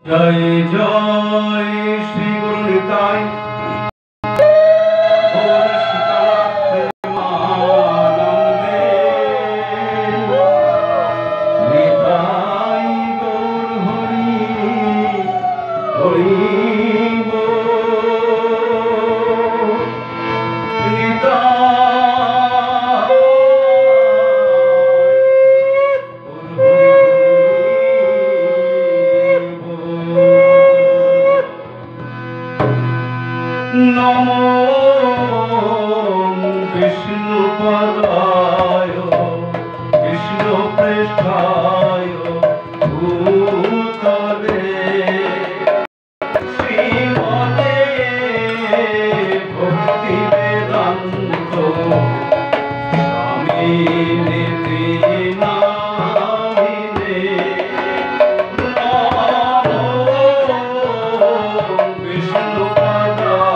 জয় জয় শ্রী গুরু নিতাই নমো বিষ্ণুপদায় বিষ্ণুপৃষ্ঠায় ভূতলে শ্রীমতে ভক্তি বেদান্ত স্বামী নীতি নামিনে নমো বিষ্ণুপদায়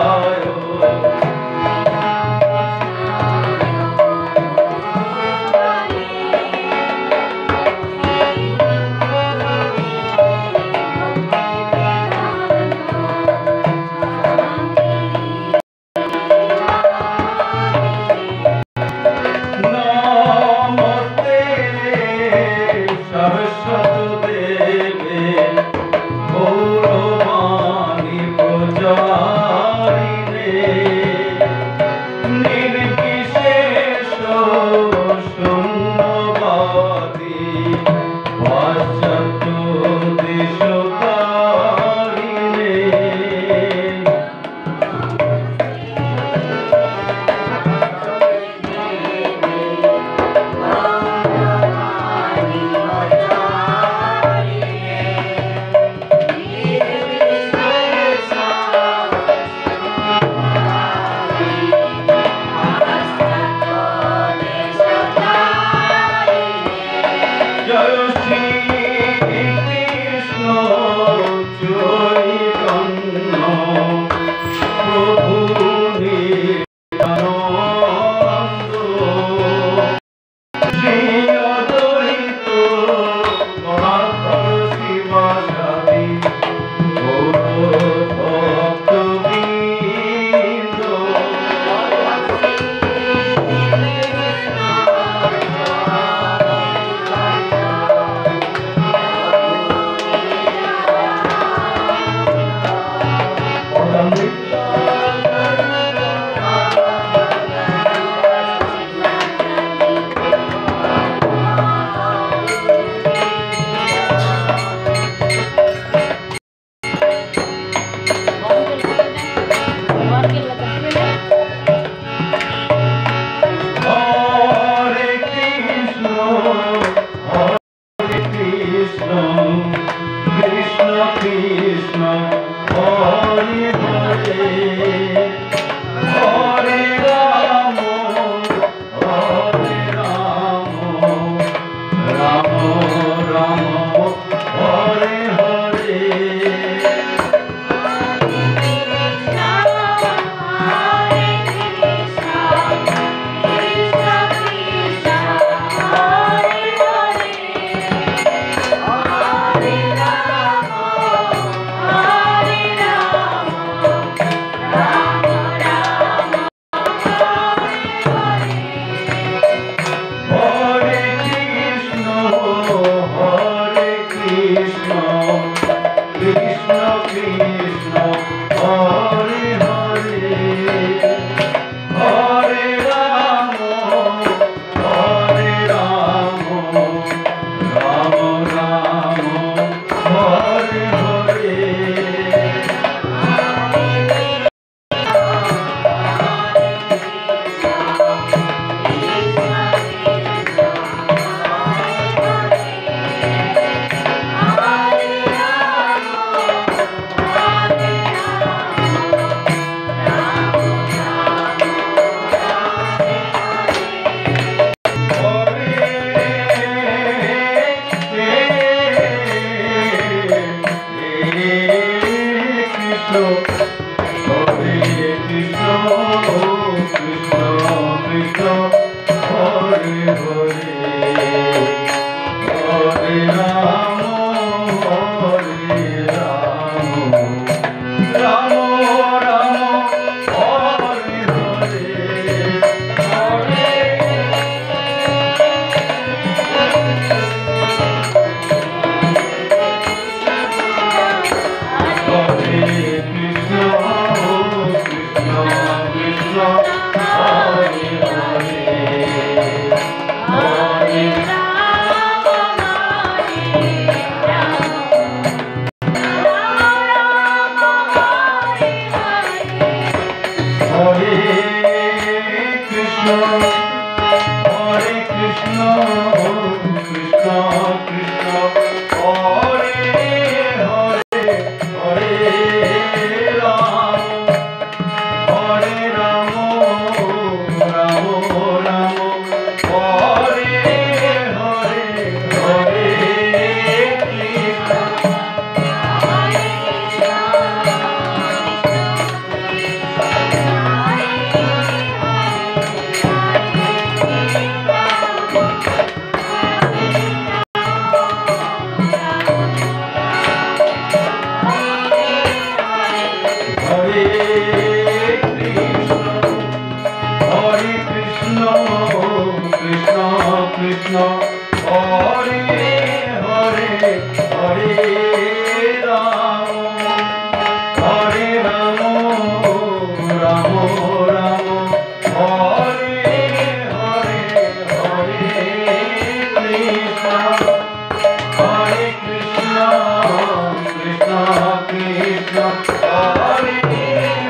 हरे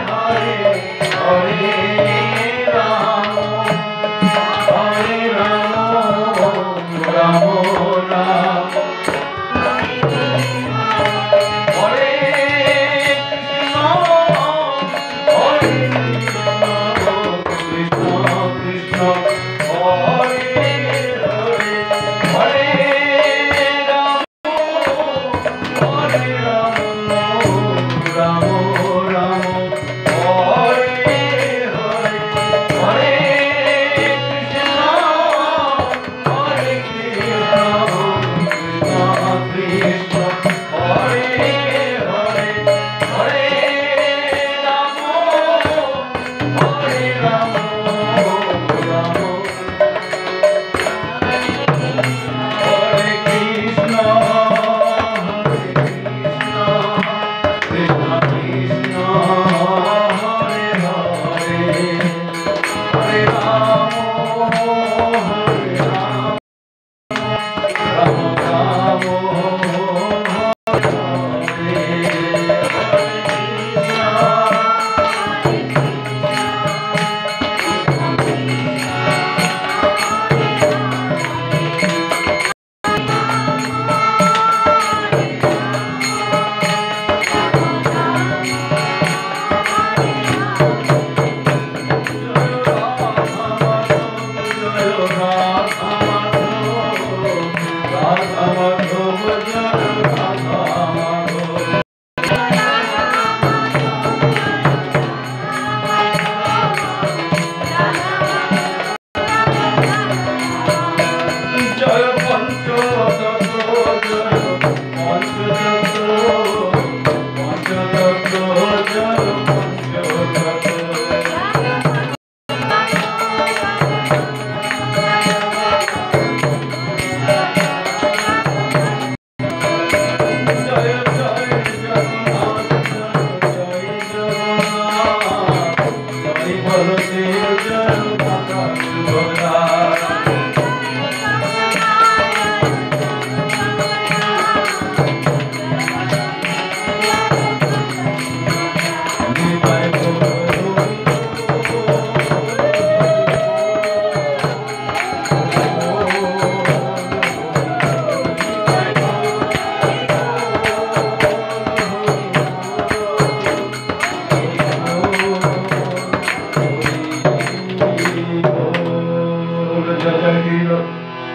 हरे हरे राम राम राम हरे कृष्ण कृष्ण हरे हरे हरे राम राम राम हरे हरे हरे कृष्ण कृष्ण हरे हरे हरे राम राम हरे कृष्ण कृष्ण कृष्ण हरे हरे हरे राम राम राम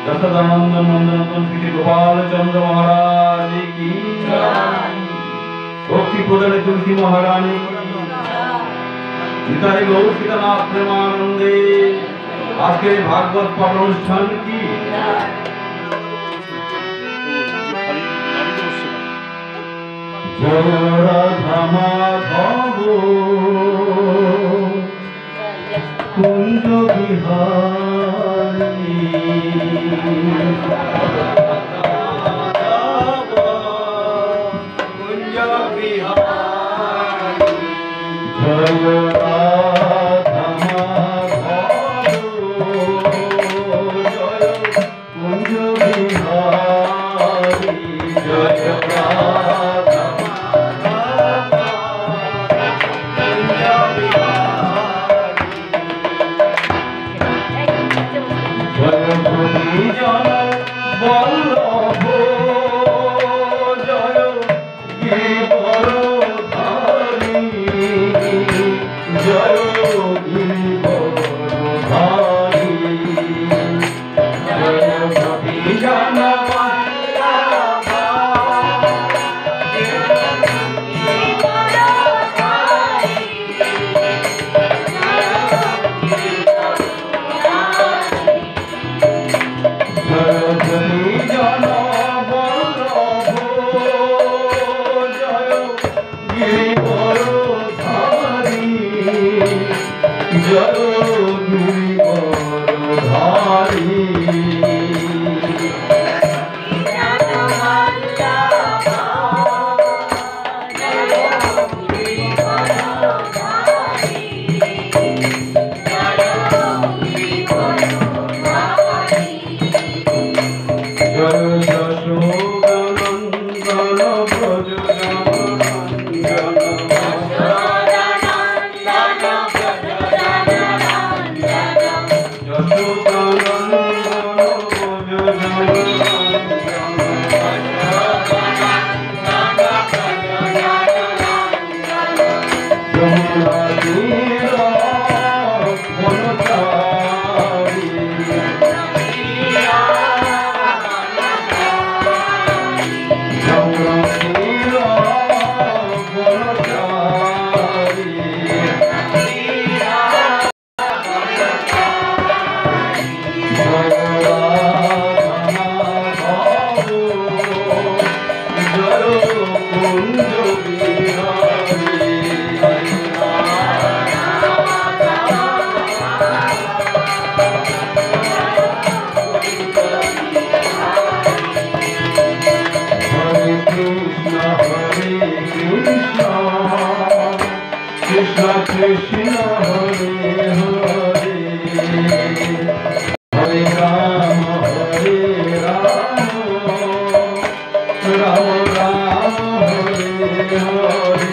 यशोदानंदन नंदन श्री गोपाल चंद्र महाराज की भक्ति प्रदान तुलसी महारानी की निताई गौर सीतानाथ प्रेमानंदे आज के भागवत पाठ अनुष्ठान की जय राधा माधव कुंज बिहारी कुंज बिहारी जय राधा माधव जय कुंज बिहारी जय राधा माधव कुंज बिहारी কৃষ্ণ হরে হরে হরে রাম রাম রাম হরে হরে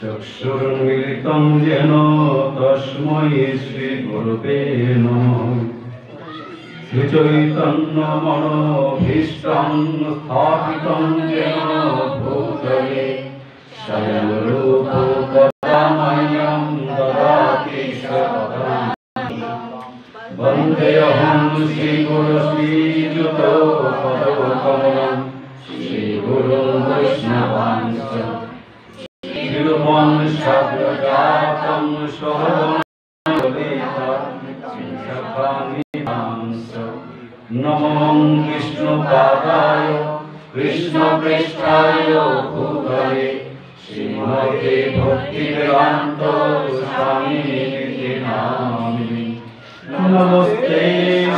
चक्षुर्मिलितं येन तस्मै श्रीगुरवे नमः। श्रीचैतन्यमनोभीष्टं स्थापितं येन भूतले स्वयं रूपं मह्यं ददाति स्वपदं। वन्देऽहं श्रीगुरु श्रीयुतो पदकमलं श्रीगुरुं वैष्णवांश्च शब्दजातं नमो विष्णुपादाय कृष्णप्रेष्ठाय भूतले श्रीमते भक्तिवेदान्त स्वामिनिति नामिने। नमस्ते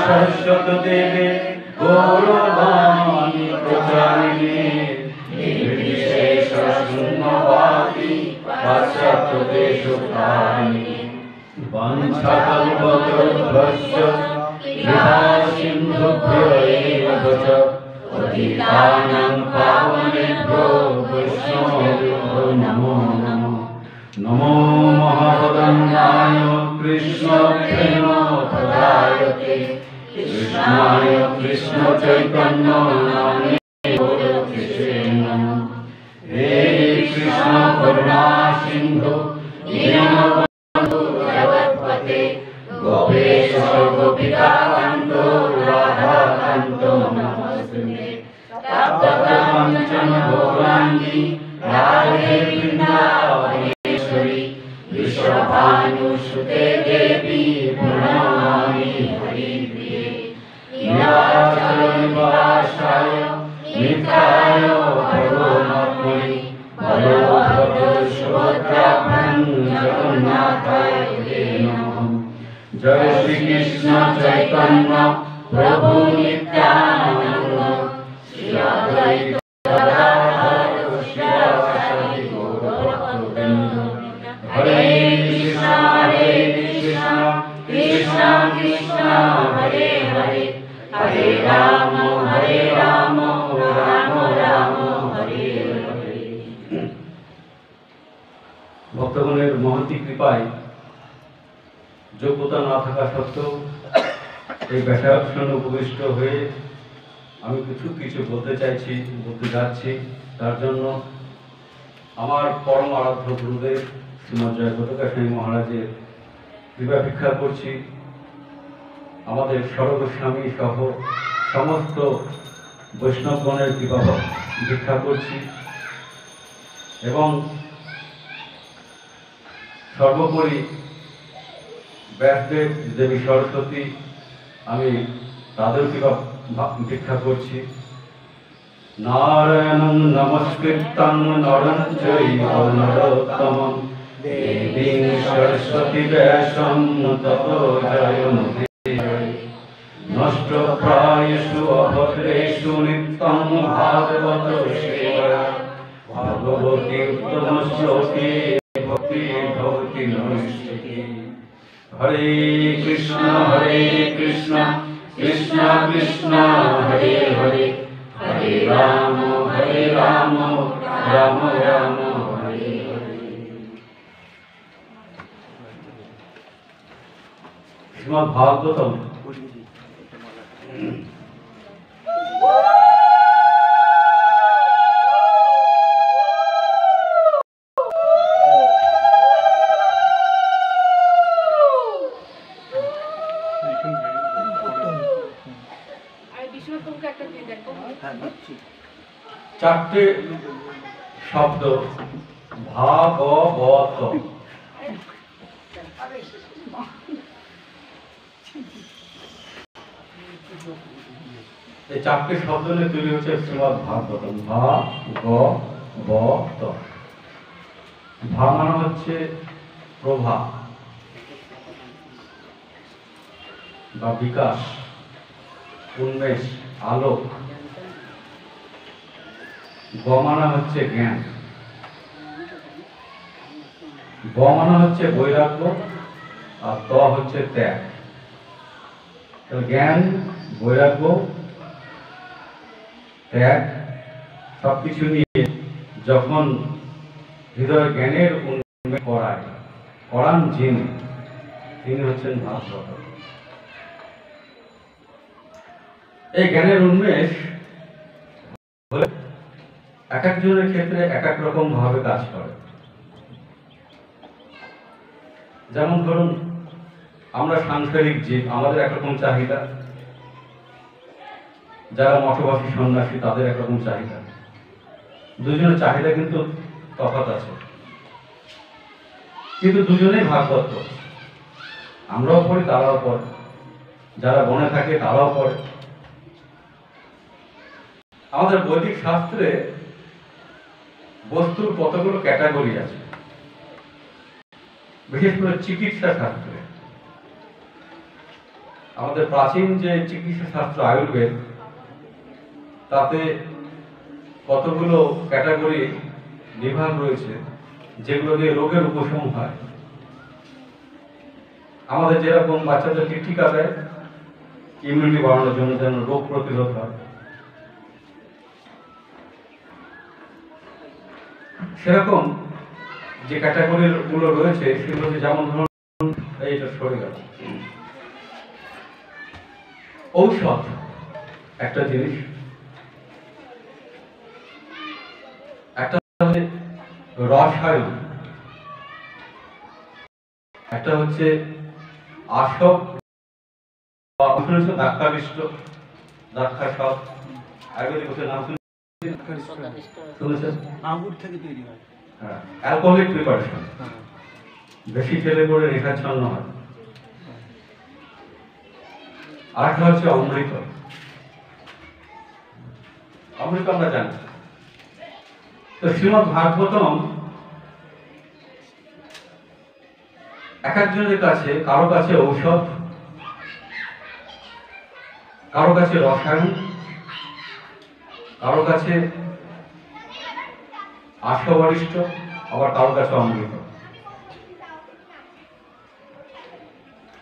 सरस्वतीदेवे गौरवाणी प्रचारिणे निर्विशेषशून्यवादी पाश्चात्यदेशकारिणे। वाञ्छाकल्पतरुभ्यश्च कृपासिन्धुभ्यो एव च पतितानां पावनेभ्यो वैष्णवेभ्यो नमो नमः। नमो महावदन्याय कृष्णप्रेमप्रदायते कृष्णाय कृष्णचैतन्य नाम्ने गौरकृष्णे नमः। हे कृष्ण करुणा सिन्धु दीनबन्धु जगत्पते गोपेश বিনোদিনী রাধে বৃন্দাবনেশ্বরী विश्वभानुसुते देवी प्रणमामि हरिप्रिये नीलाचलनिवासाय नित्याय परमात्मने बलभद्र सुभद्राभ्यां जगन्नाथाय ते नमः। जय श्री कृष्ण चैतन्य प्रभु नित्यानंद श्री अद्वैत गदाधर श्रीवासादि गौरभक्तवृंद। हरे कृष्णा कृष्णा कृष्णा हरे हरे हरे राम राम राम हरे हरे। ভক্তগণের মহতী কৃপায় যোগ্যতা না থাকা সত্ত্বেও এই ব্যাসাসনে উপবিষ্ট হয়ে আমি কিছু বলতে যাচ্ছি। তার জন্য আমার পরম আরাধ্য গুরুদেব শ্রীমৎ জয়প্রকাশ স্বামী মহারাজের কৃপা ভিক্ষা করছি। আমাদের সর্বস্বামী সহ সমস্ত বৈষ্ণবগণের কৃপা ভিক্ষা করছি এবং সর্বোপরি ব্যাসদেব দেবী সরস্বতী আমি তাদের কৃপা ভিক্ষা করছি। নারায়ণং নমস্কৃত্যং নরং চৈব নরোত্তমং দেবীং সরস্বতী ব্যাসং ততো জয়মুদীরয়ে। নষ্টপ্রায়েষু অভদ্রেষু নিত্যং ভাগবত সেবয়া ভগবতী উত্তম শ্লোকে ভক্তি ভবতি নৈষ্ঠিকী। হরে কৃষ্ণ কৃষ্ণ কৃষ্ণ হরে হরে हरे राम राम राम हरे हरे। श्रीमद् भागवतम চারটে শব্দ ভাগবত। এই চারটে শব্দ নিয়ে তৈরি হচ্ছে শ্রীমদ্ ভাগবতম। ভাগবত। ভা মানে হচ্ছে প্রভা বা বিকাশ, উন্মেষ, আলোক। গ মানে হচ্ছে জ্ঞান, ব মানে হচ্ছে বৈরাগ্য, আর ত হচ্ছে ত্যাগ। জ্ঞান, বৈরাগ্য, ত্যাগ সবকিছু নিয়ে যখন হৃদয় জ্ঞানের উন্মেষ করান তিনি হচ্ছেন ভাগবত। এই জ্ঞানের উন্মেষ এক একজনের ক্ষেত্রে এক এক রকম ভাবে কাজ করে। যেমন ধরুন, আমরা সাংসারিক জীব, আমাদের একরকম চাহিদা। যারা মঠবাসী সন্ন্যাসী তাদের একরকম চাহিদা। দুজনের চাহিদা কিন্তু তফাৎ আছে, কিন্তু দুজনেই ভাগবত। আমরাও পড়ি, তারাও পড়ে। যারা বনে থাকে তারাও পড়ে। আমাদের বৈদিক শাস্ত্রে বস্তুর কতগুলো ক্যাটাগরি আছে, বিশেষ করে চিকিৎসা শাস্ত্রে। আমাদের প্রাচীন যে চিকিৎসা শাস্ত্র আয়ুর্বেদ, তাতে কতগুলো ক্যাটাগরি বিভাগ রয়েছে যেগুলো দিয়ে রোগের উপশম হয়। আমাদের যেরকম বাচ্চাদেরকে টিকা দেয় ইমিউনিটি বাড়ানোর জন্য, যেন রোগ প্রতিরোধ হয়, সেরকম যে ক্যাটাগরি গুলো রয়েছে সেগুলো যেমন ধরুন এইটা সরে গেল। ঔষধ একটা জিনিস, একটা হচ্ছে রসায়ন, একটা হচ্ছে আসব, দাক্ষাবিষ্ট, দাক্ষাসব, আয়ুর্বেদিক নাম শুনেছেন? আঙ্গুর থেকে তৈরি হয়। হ্যাঁ, অ্যালকোহলিক প্রিপারেশন। হ্যাঁ। বেশি খেলে পরে রেখাচ্ছন্ন হয়। আরেকটা হচ্ছে অমৃত। অমৃত আমরা জানি। তো শ্রীমদ্ ভাগবতম এক একজনের কাছে, কারো কাছে ঔষধ, কারো কাছে রসায়ন, কারো কাছে আশ্ববরিষ্ঠ, আবার কারো কাছে অমৃত।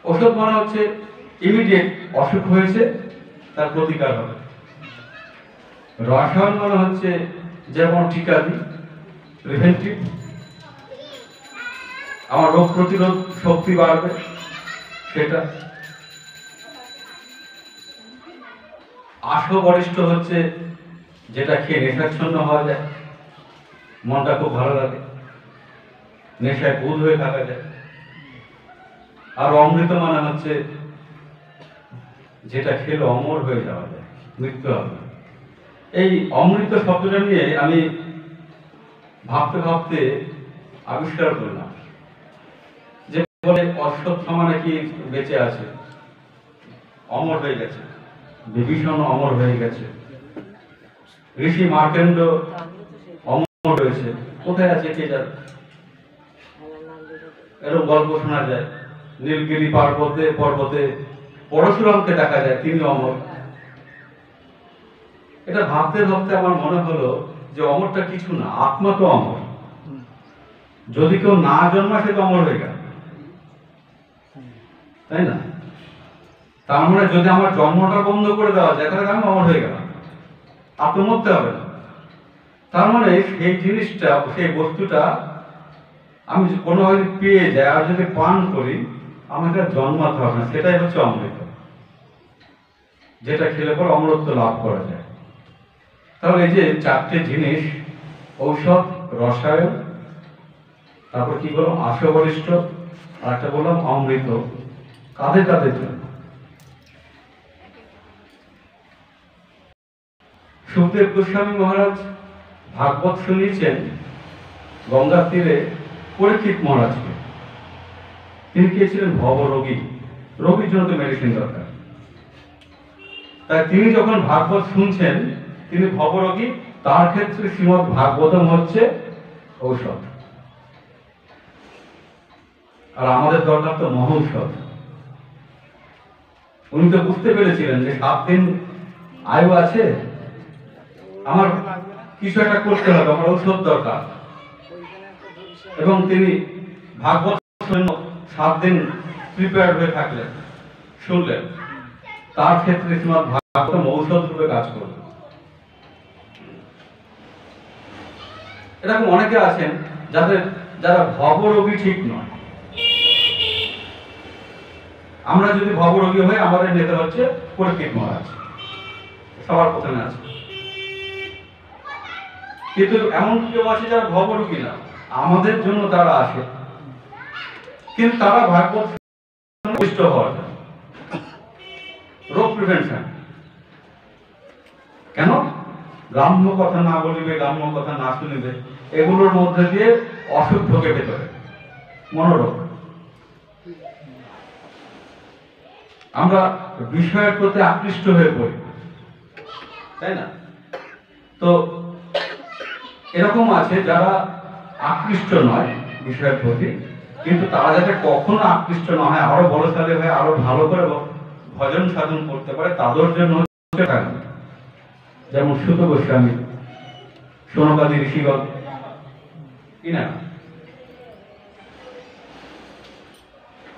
ওষুধ মানে হচ্ছে ইমিডিয়েট, অসুখ হয়েছে তার প্রতিকার হবে। রসায়ন মানে হচ্ছে যেমন টিকা দিই, প্রিভেন্টিভ, আমার রোগ প্রতিরোধ শক্তি বাড়বে সেটা। আশ্ববরিষ্ঠ হচ্ছে যেটা খেয়ে নেশাচ্ছন্ন হওয়া যায়, মনটা খুব ভালো লাগে, নেশায় বুঁদ হয়ে থাকা যায়। আর অমৃত মানে হচ্ছে যেটা খেলে অমর হয়ে যাওয়া যায়, মৃত্যু হবে। এই অমৃত শব্দটা নিয়ে আমি ভাবতে ভাবতে আবিষ্কার করলাম যে বলে অশ্বত্থামা নাকি বেঁচে আছে, অমর হয়ে গেছে, বিভীষণ অমর হয়ে গেছে, ঋষি মার্কেন্ড অমর হয়েছে, কোথায় আছে কে জানে। এরকম গল্প শোনা যায়। নীলগিরি পর্বতে পরশুরামকে দেখা যায়, তিনি অমর। এটা ভাবতে ভাবতে আমার মনে হলো যে অমরটা কিছু না, আত্মা তো অমর। যদি কেউ না জন্মা সে তো অমর হয়ে গেল, তাই না? তার মানে যদি আমার জন্মটা বন্ধ করে দেওয়া যায় তাহলে আমি অমর হয়ে গেলাম, আর তো মরতে হবে না। তার মানে সেই জিনিসটা, সেই বস্তুটা আমি কোনোভাবে পেয়ে যাই আর যদি পান করি, আমাকে জন্মাতে হবে না। সেটাই হচ্ছে অমৃত, যেটা খেলে পরে অমরত্ব লাভ করা যায়। তাহলে এই যে চারটে জিনিস, ঔষধ, রসায়ন, তারপর কি বললাম আশ্ববরিষ্ঠ, আর একটা বললাম অমৃত, কাদের কাদের জন্য? সুখদেব গোস্বামী মহারাজ ভাগবত শুনিয়েছেন গঙ্গার তীরে পরীক্ষিত মহারাজকে। তিনি কে ছিলেন? ভবরোগী, রোগীর জন্য তো মেডিসিন দরকার। তাই তিনি যখন ভাগবত শুনছেন, তিনি ভবরোগী, তার ক্ষেত্রে শ্রীমদ্ ভাগবতম হচ্ছে ঔষধ। আর আমাদের দরকার তো মহৌষধ। উনি তো বুঝতে পেরেছিলেন যে 7 দিন আয়ু আছে, আমার কিছু একটা করতে হবে, আমার ঔষধ দরকার। এবং তিনি ভাগবত 7 দিন প্রিপেয়ার হয়ে থাকলেন, শুনলেন। তার ক্ষেত্রে শ্রীমদ্ ভাগবতম ঔষধ রূপে কাজ করবে। এরকম অনেকে আছেন যারা ভবরোগী ঠিক নয়। আমরা যদি ভবরোগী হই, আমাদের নেতা হচ্ছে পরীক্ষিত মহারাজ, সবার প্রথমে আছে। কিন্তু এমন কেউ আছে যারা ভবরোগী না, আমাদের জন্য তারা আসে, কিন্তু তারা ভাগবত হওয়ার জন্য, রোগ প্রিভেনশন। কেন? গ্রাম্য কথা না বলিবে, গ্রাম্য কথা না শুনিবে, এগুলোর মধ্যে দিয়ে অসুখ ঢোকে ভেতরে, মনোরোগ। আমরা বিষয়ের প্রতি আকৃষ্ট হয়ে পড়ি, তাই না? তো এরকম আছে যারা আকৃষ্ট নয় বিষয়ের প্রতি, কিন্তু তারা যাতে কখনো আকৃষ্ট না হয়, আরো বলশালী হয়ে আরো ভালো করে ভজন সাধন করতে পারে, তাদের জন্য হচ্ছে কারণ। যেমন সুত গোস্বামী, শৌনকাদি ঋষিগণ, কি না?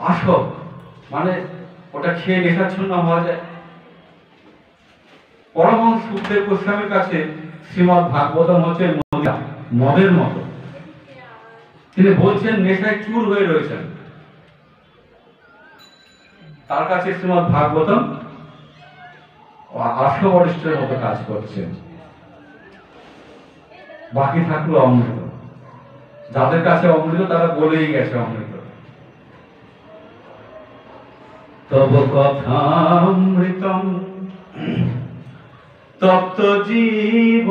আসব মানে ওটা খেয়ে নেশাচ্ছন্ন হওয়া যায়। পরমহংস সুখদেব গোস্বামীর কাছে শ্রীমদ্ ভাগবতম হচ্ছে মদের মতো। তিনি বলছেন নেশায় চুর হয়ে রয়েছেন, তার কাছে শ্রীমদ্ ভাগবতম আশ্ববরিষ্ঠের মতো কাজ করছেন। বাকি থাকলো অমৃত। যাদের কাছে অমৃত তারা বলেই গেছে অমৃত। তব কথামৃতম তপ্ত জীব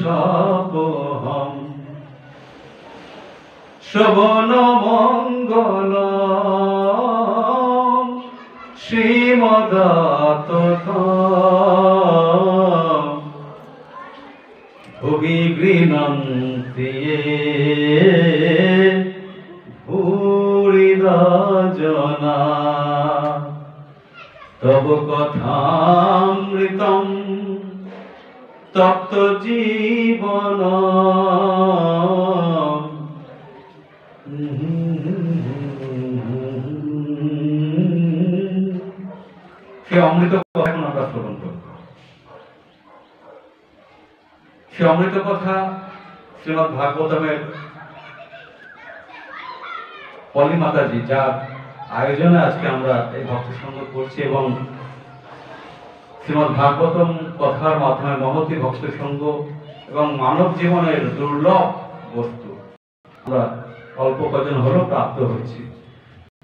কলমশাপহম শ্রবণ মঙ্গল শ্রীমদাততম ভুবি গৃণন্তি ভূরিদা জনা তব কথামৃতম তপ্ত জীবন সে অমৃত কথা এখন আমরা শ্রবণ করব। সে অমৃত কথা শ্রীমদ্ ভাগবতমের পলি মাতাজি যার আয়োজনে আজকে আমরা এই ভক্তি সঙ্গ করছি এবং শ্রীমদ্ ভাগবতম কথার মাধ্যমে মহতি ভক্তি সঙ্গ এবং মানব জীবনের দুর্লভ বস্তু আমরা অল্প কজন হলেও প্রাপ্ত হয়েছি।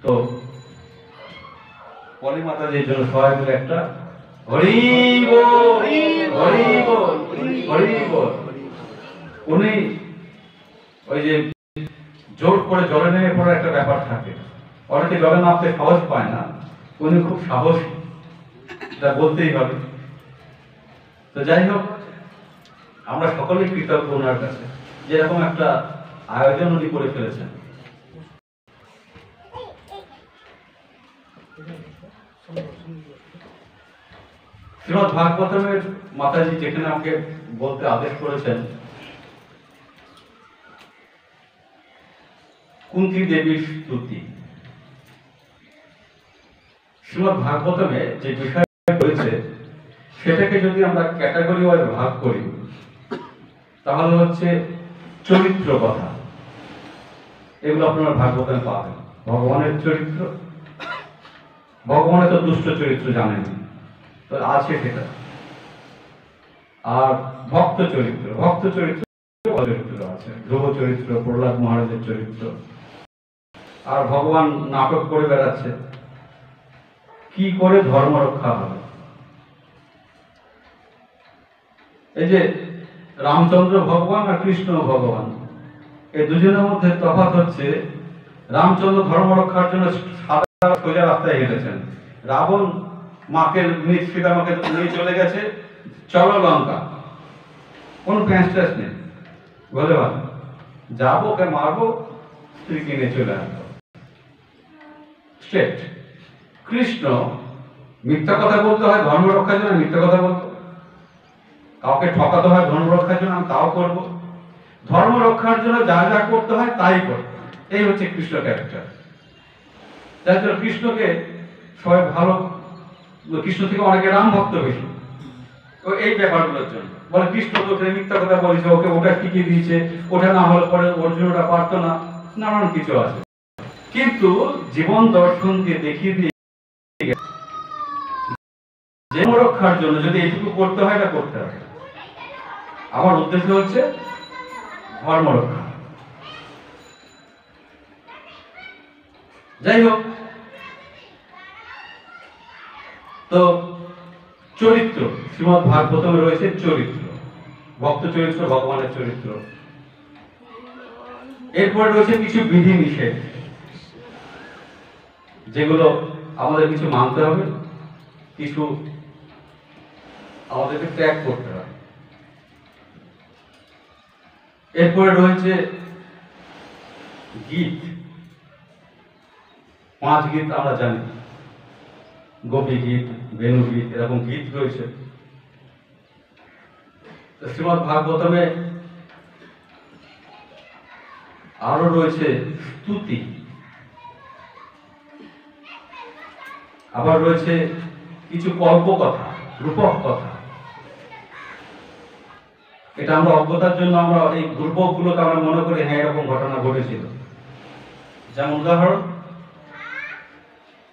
তো পলি মাতাজির জন্য সবাই মিলে একটা হরি বল হরি বল হরি বল। উনি ওই যে জোর করে জলে নেমে পড়ার একটা ব্যাপার থাকে, অনেকে জলে নামতে সাহস পায় না, উনি খুব সাহসী, এটা বলতেই হবে। তো যাই হোক, আমরা সকলেই কৃতজ্ঞ ওনার কাছে যেরকম একটা আয়োজন উনি করে ফেলেছেন। শ্রীমদ্ ভাগবতমের মাতাজি যেখানে আমাকে বলতে আদেশ করেছেন কুন্তী দেবীর স্তুতি। শ্রীমদ্ ভাগবতমে যে বিষয় রয়েছে সেটাকে যদি আমরা ক্যাটাগরি ওয়াইজ ভাগ করি তাহলে হচ্ছে চরিত্র কথা, এগুলো আপনারা ভাগবতমে পাবেন। ভগবানের চরিত্র, ভগবানের তো দুষ্ট চরিত্র জানেন, তো আছে সেটা। আর ভক্ত চরিত্র, ভক্ত চরিত্র চরিত্র আছে, ধ্রুব চরিত্র, প্রহ্লাদ মহারাজের চরিত্র। আর ভগবান নাটক করে বেড়াচ্ছে কি করে ধর্ম রক্ষা হবে। এই যে রামচন্দ্র ভগবান আর কৃষ্ণ ভগবান, এই দুজনের মধ্যে তফাৎ হচ্ছে রামচন্দ্র ধর্ম রক্ষার জন্য সাদা সোজা রাস্তায় হেঁটেছেন, রাবণ মাকে সীতামাকে নিয়ে চলে গেছে, চলো লঙ্কা, কোন প্যাঁচ নেই, বলে ভালো যাবো, ওকে মারবো, স্ত্রীকে নিয়ে চলে আসবো, স্ট্রেট। কৃষ্ণ মিথ্যা কথা বলতে হয় ধর্ম রক্ষার জন্য, মিথ্যা কথা বলবো, কাউকে ঠকাতে হয় ধর্ম রক্ষার জন্য, আমি তাও করবো, ধর্ম রক্ষার জন্য যা যা করতে হয় তাই করবো। এই হচ্ছে কৃষ্ণ ক্যারেক্টার। যার জন্য কৃষ্ণকে সবাই ভালো, কৃষ্ণ থেকে অনেকে রাম ভক্ত বেশি এই ব্যাপারগুলোর জন্য বলে কৃষ্ণ তো ওখানে মিথ্যা কথা বলেছে, ওকে ওটা শিখিয়ে দিয়েছে, ওটা না হলে পরে অর্জুন ওটা পারতো না, নানান কিছু আছে। কিন্তু জীবন দর্শন দিয়ে দেখিয়ে দিয়ে ধর্ম রক্ষার জন্য যদি এটুকু করতে হয় না করতে হবে। আমার উদ্দেশ্য হচ্ছে ধর্ম রক্ষা। যাই হোক, তো চরিত্র শ্রীমদ্ ভাগবতমে রয়েছে চরিত্র, ভক্ত চরিত্র, ভগবানের চরিত্র। এরপরে রয়েছে কিছু বিধি নিষেধ, যেগুলো আমাদের কিছু মানতে হবে, কিছু আমাদেরকে ত্যাগ করতে হবে। এরপরে রয়েছে গীত, 5 গীত আমরা জানি, গোপী গীত, বেণু গীত, এরকম গীত রয়েছে। শ্রীমদ্ ভাগবতমে আরো রয়েছে স্তুতি, আবার রয়েছে কিছু কল্প কথা, রূপক কথা। এটা আমরা অজ্ঞতার জন্য আমরা এই রূপকগুলোকে আমরা মনে করি হ্যাঁ এরকম ঘটনা ঘটেছিল। যেমন উদাহরণ,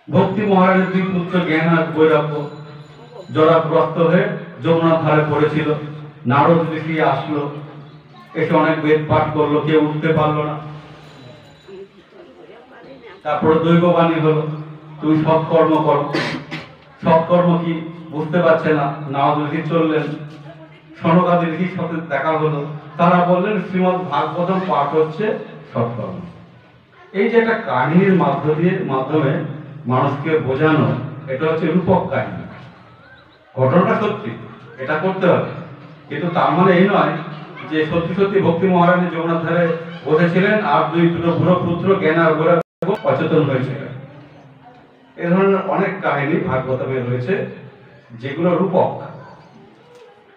ভক্তি মহারাজের 2 পুত্র জ্ঞান আর বৈরাগ্য জরাগ্রস্ত হয়ে যমুনার ধারে পড়েছিল, নারদ ঋষি আসলো, এসে অনেক বেদ পাঠ করলো, কেউ উঠতে পারলো না। তারপরে দৈববাণী হলো, তুমি সৎকর্ম করো, সৎকর্ম কি বুঝতে পারছে না, নাওয়াজুদ্দিন চললেন, সনকাদির সাথে দেখা হলো, তারা বললেন শ্রীমদ্ ভাগবতম পাঠ হচ্ছে সৎকর্ম। এই যে একটা কাহিনীর মাধ্যমে মানুষকে বোঝানো, এটা হচ্ছে রূপক কাহিনী। ঘটনাটা সত্যি, এটা করতে হবে, কিন্তু তার মানে এই নয় যে সত্যি সত্যি ভক্তি মহারানী যমুনার ধারে বসেছিলেন আর দুটো বুড়ো পুত্র জ্ঞান আর গোড়া অচেতন হয়েছিলেন। এ ধরনের অনেক কাহিনী ভাগবতমে রয়েছে যেগুলো রূপক,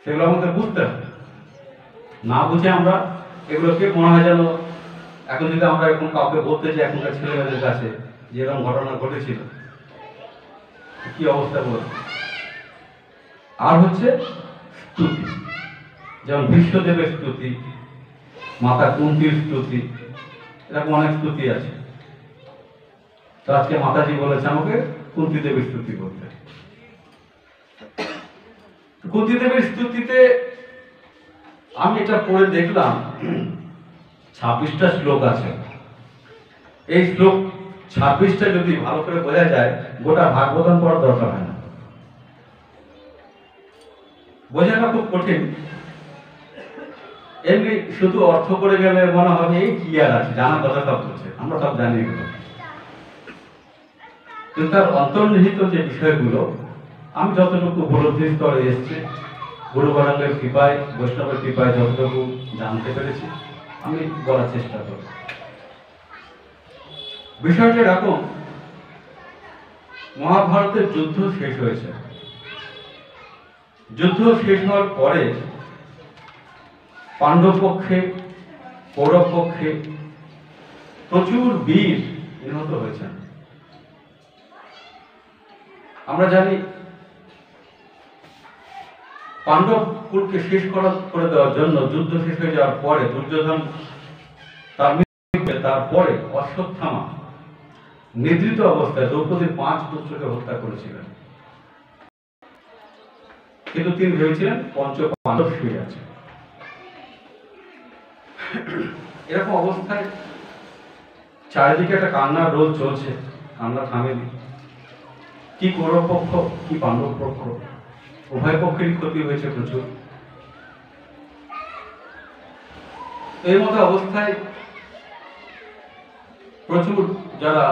সেগুলো আমাদের বুঝতে হবে। না বুঝে আমরা এগুলোকে মনে হয় যেন এখন যদি আমরা এখন কাউকে বলতে চাই এখনকার ছেলেমেয়েদের কাছে যে এরকম ঘটনা ঘটেছিল, কি অবস্থা বলবে। আর হচ্ছে স্তুতি, যেমন বিশ্বদেবের স্তুতি, মাতা কুন্তির স্তুতি, এরকম অনেক স্তুতি আছে। তো আজকে মাতাজি বলেছে আমাকে কুন্তি দেবীর স্তুতি বলতে। কুন্তি দেবীর স্তুতিতে আমি এটা পড়ে দেখলাম 26টা শ্লোক আছে। এই শ্লোক 26টা যদি ভালো করে বোঝা যায়, গোটা ভাগবতম পড়ার দরকার হয় না। বোঝাটা খুব কঠিন, এমনি শুধু অর্থ করে গেলে মনে হবে এই কি আর আছে, জানা কথা সব বলছে, আমরা সব জানি এগুলো। কিন্তু তার অন্তর্নিহিত যে বিষয়গুলো আমি যতটুকু উপলব্ধি স্তরে এসেছি, গুরু বরাঙ্গের কৃপায়, বৈষ্ণবের কৃপায় যতটুকু জানতে পেরেছি আমি বলার চেষ্টা করি। বিষয়টা এরকম, মহাভারতের যুদ্ধ শেষ হয়েছে। যুদ্ধ শেষ হওয়ার পরে পাণ্ডব পক্ষে কৌরব পক্ষে প্রচুর বীর নিহত হয়েছেন। আমরা জানি পাণ্ডব কুলকে শেষ করে দেওয়ার জন্য যুদ্ধ শেষ হয়ে যাওয়ার পরে দুর্যোধন তারপরে অশ্বত্থামা নিদ্রিত অবস্থায় দ্রৌপদীর 5 পুত্রকে হত্যা করেছিলেন, কিন্তু তিনি ভেবেছিলেন পঞ্চ পাণ্ডব শুয়ে আছে। এরকম অবস্থায় চারিদিকে একটা কান্নার রোল চলছে, কান্না থামেনি। কি কৌরব পক্ষ কি পাণ্ডব পক্ষ, উভয় পক্ষেরই ক্ষতি হয়েছে প্রচুর। এই মতো অবস্থায় প্রচুর যারা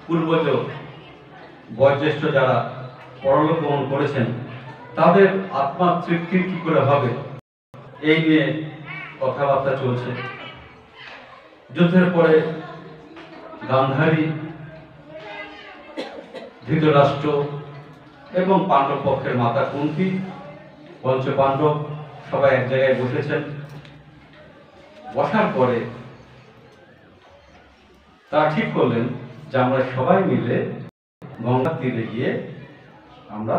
পূর্বজ বয়োজ্যেষ্ঠ যারা পরলোক গমন করেছেন, তাদের আত্মা তৃপ্তি কি করে হবে এই নিয়ে কথাবার্তা চলছে। যুদ্ধের পরে গান্ধারী, ধৃতরাষ্ট্র এবং পাণ্ডব পক্ষের মাতা কুন্তি, পঞ্চপাণ্ডব সবাই এক জায়গায় বসেছেন। বসার পরে তারা ঠিক করলেন যে আমরা সবাই মিলে গঙ্গার তীরে গিয়ে আমরা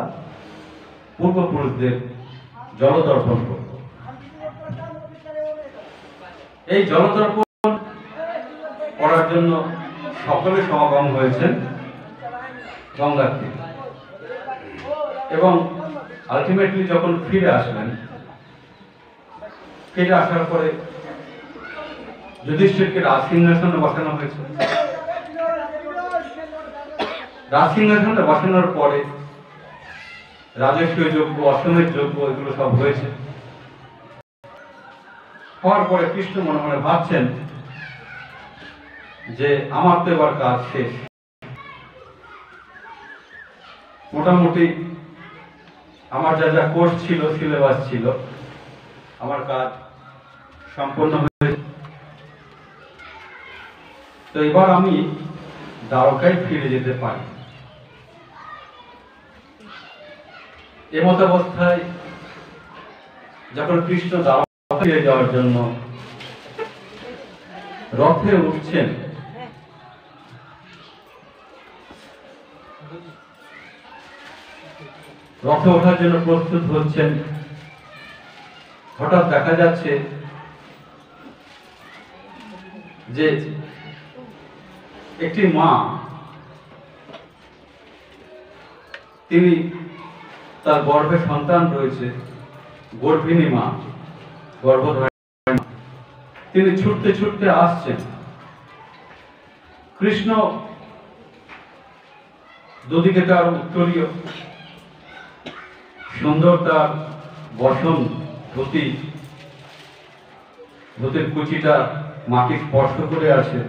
পূর্বপুরুষদের জলতর্পণ করব। এই জলতর্পণ করার জন্য সকলে সমাগম হয়েছেন গঙ্গার তীরে, এবং আলটিমেটলি যখন ফিরে আসলেন, ফিরে আসার পরে যুধিষ্ঠিরকে রাজসিংহাসনে বসানো হয়েছে। রাজসিংহাসনে বসানোর পরে রাজকীয় যজ্ঞ, অশ্বমেধ যজ্ঞ এগুলো সব হয়েছে। হওয়ার পরে কৃষ্ণ মনে মনে ভাবছেন যে আমার তো এবার কাজ শেষ, মোটামুটি আমার যা যা কোর্স ছিল, সিলেবাস ছিল, আমার কাজ সম্পন্ন হয়েছে। তো এবার আমি দ্বারকায় ফিরে যেতে পারি। এমত অবস্থায় যখন কৃষ্ণ দ্বারকা ফিরে যাওয়ার জন্য রথে উঠছেন, রথে ওঠার জন্য প্রস্তুত হচ্ছেন, হঠাৎ দেখা যাচ্ছে যে একটি মা, তিনি তার গর্ভে সন্তান রয়েছে, গর্ভিণী মা, গর্ভধারিণী মা, তিনি ছুটতে ছুটতে আসছেন। কৃষ্ণ দুদিকে তার উত্তরীয় সুন্দর তার বসন ধুতি, ধুতির কুচিটা মাটি স্পর্শ করে আছে,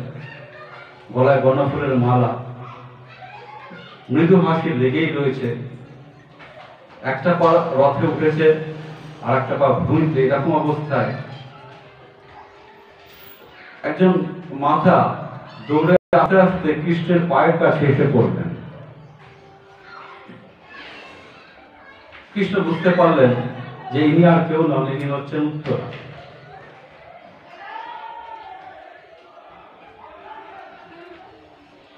গলায় গণফুলের মালা, মৃদু হাসি লেগেই রয়েছে। একটা পা রথে উঠেছে আর একটা পা ভূমিতে, এরকম অবস্থায় একজন মাতা দৌড়ে আস্তে আস্তে কৃষ্ণের পায়ের কাছে এসে পড়লেন। কৃষ্ণ বুঝতে পারলেন যে ইনি আর কেউ নন, ইনি হচ্ছেন উত্তরা।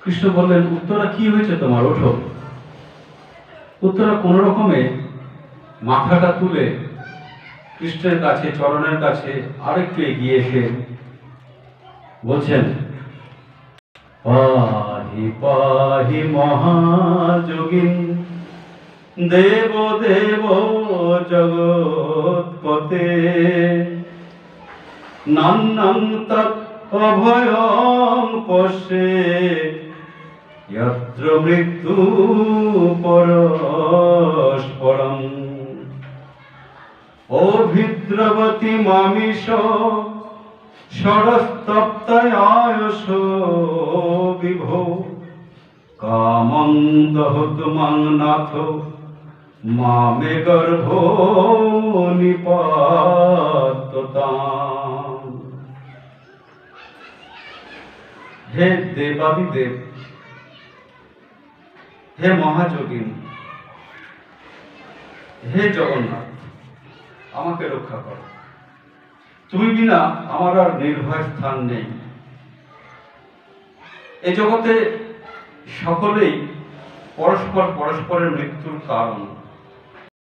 কৃষ্ণ বললেন, উত্তরা কি হয়েছে তোমার, ওঠো। উত্তরা কোন রকমে মাথাটা তুলে কৃষ্ণের কাছে, চরণের কাছে আরেকটু এগিয়ে এসে বলছেন, পাহি পাহি মহাযোগিন দেব দেব জগৎপতে, নান্নাং তৎ অভয়ং পশ্যে যত্র মৃত্যু পরস্পরং, অভিদ্রবতী মামিষ ষড়স্তপ্তয়ায়স বিভো, কামং দহতু মাং নাথ মামে গর্ভ নিপাততাম। হে দেবাদিদেব, হে মহাযোগিন, হে জগন্নাথ, আমাকে রক্ষা করো। তুমি বিনা আমার আর নির্ভয় স্থান নেই। এই জগতে সকলেই পরস্পর পরস্পরের মৃত্যুর কারণ।